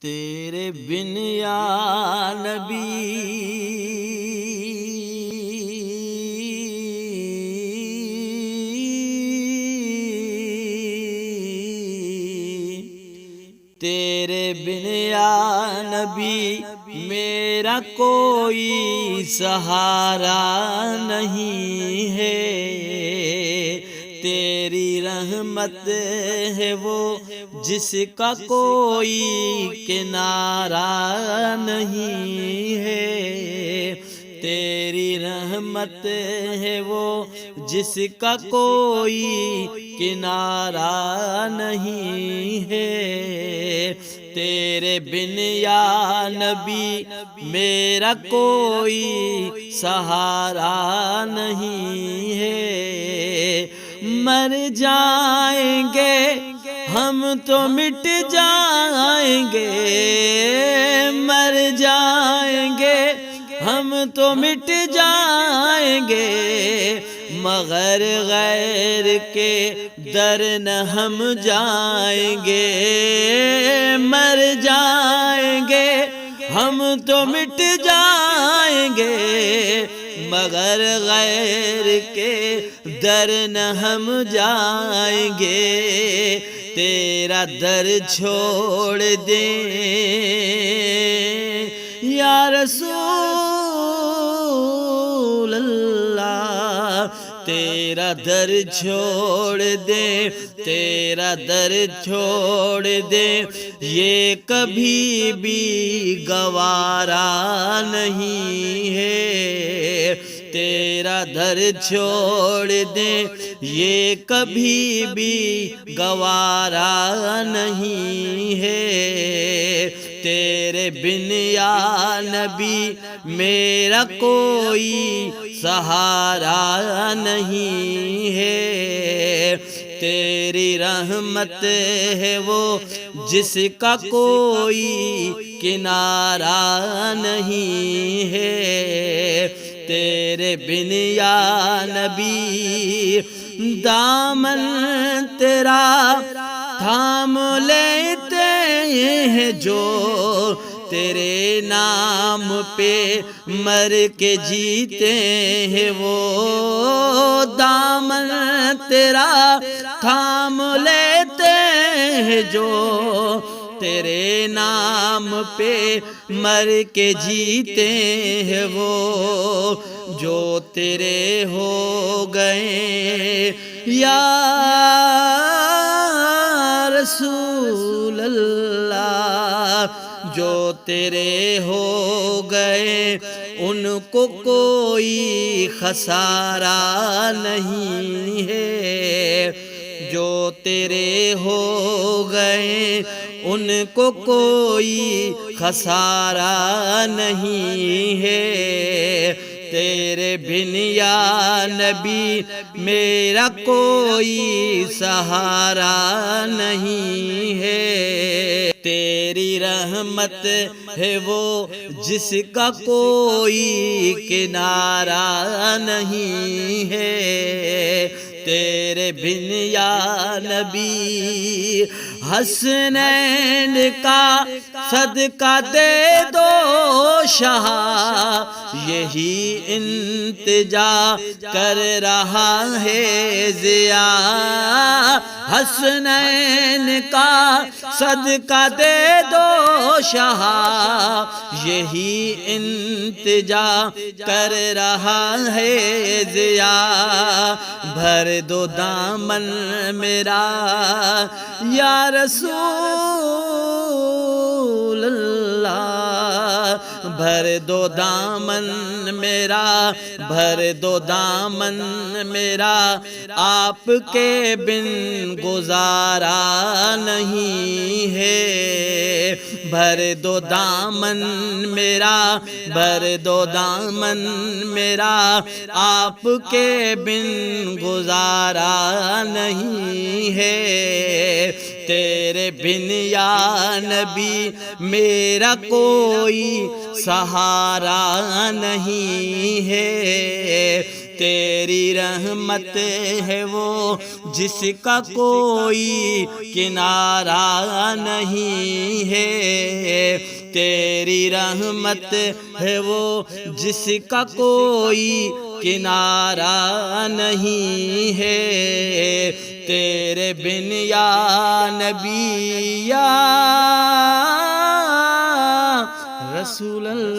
تیرے بن یا نبی تیرے بن یا نبی میرا کوئی سہارا نہیں ہے، تیری رحمت ہے وہ جس کا کوئی کنارہ نہیں ہے، تیری رحمت ہے وہ جس کا کوئی کنارہ نہیں ہے، تیرے بن یا نبی میرا کوئی سہارا نہیں ہے، مر جائیں گے ہم تو مٹ جائیں گے، مر جائیں گے ہم تو مٹ جائیں گے، مگر غیر کے در نہ ہم جائیں گے، مر جائیں گے ہم تو مٹ جائیں گے، مگر غیر کے در نہ ہم جائیں گے، تیرا در چھوڑ دیں یا رسول اللہ، تیرا در چھوڑ دے، تیرا در چھوڑ دے، یہ کبھی بھی گوارا نہیں ہے، تیرا در چھوڑ دے یہ کبھی بھی گوارا نہیں ہے، تیرے بن یا نبی میرا کوئی سہارا نہیں ہے، تیری رحمت ہے وہ جس کا کوئی کنارہ نہیں ہے، تیرے بن یا نبی دامن تیرا تھام لیتے ہیں جو، تیرے نام پہ مر کے جیتے ہیں وہ، دامن تیرا تھام لیتے ہیں جو، تیرے نام پہ مر کے جیتے ہیں وہ، جو تیرے ہو گئے یا رسول اللہ، جو تیرے ہو گئے ان کو کوئی خسارہ نہیں ہے، جو تیرے ہو گئے ان کو کوئی خسارہ نہیں ہے، تیرے بن یا نبی میرا کوئی سہارا نہیں ہے، تیری رحمت ہے وہ جس کا کوئی کنارہ نہیں ہے، تیرے بن یا نبی حسنین کا صدقہ دے دو شاہ، یہی التجا کر رہا ہے ضیا، حسنین کا صدقہ دے دو شاہ، یہی التجا کر رہا ہے ضیا، بھر دو دامن میرا یا رسول اللہ، بھر دو دامن میرا، بھر دو دامن میرا، آپ کے بن گزارا نہیں ہے، بھر دو دامن میرا، بھر دو دامن میرا، آپ کے بن گزارا نہیں ہے، تیرے بن یا نبی میرا کوئی سہارا نہیں ہے، تیری رحمت ہے وہ جس کا کوئی کنارہ نہیں ہے، تیری رحمت ہے وہ جس کا کوئی کنارہ نہیں ہے، تیرے بن یا نبی یا رسول اللہ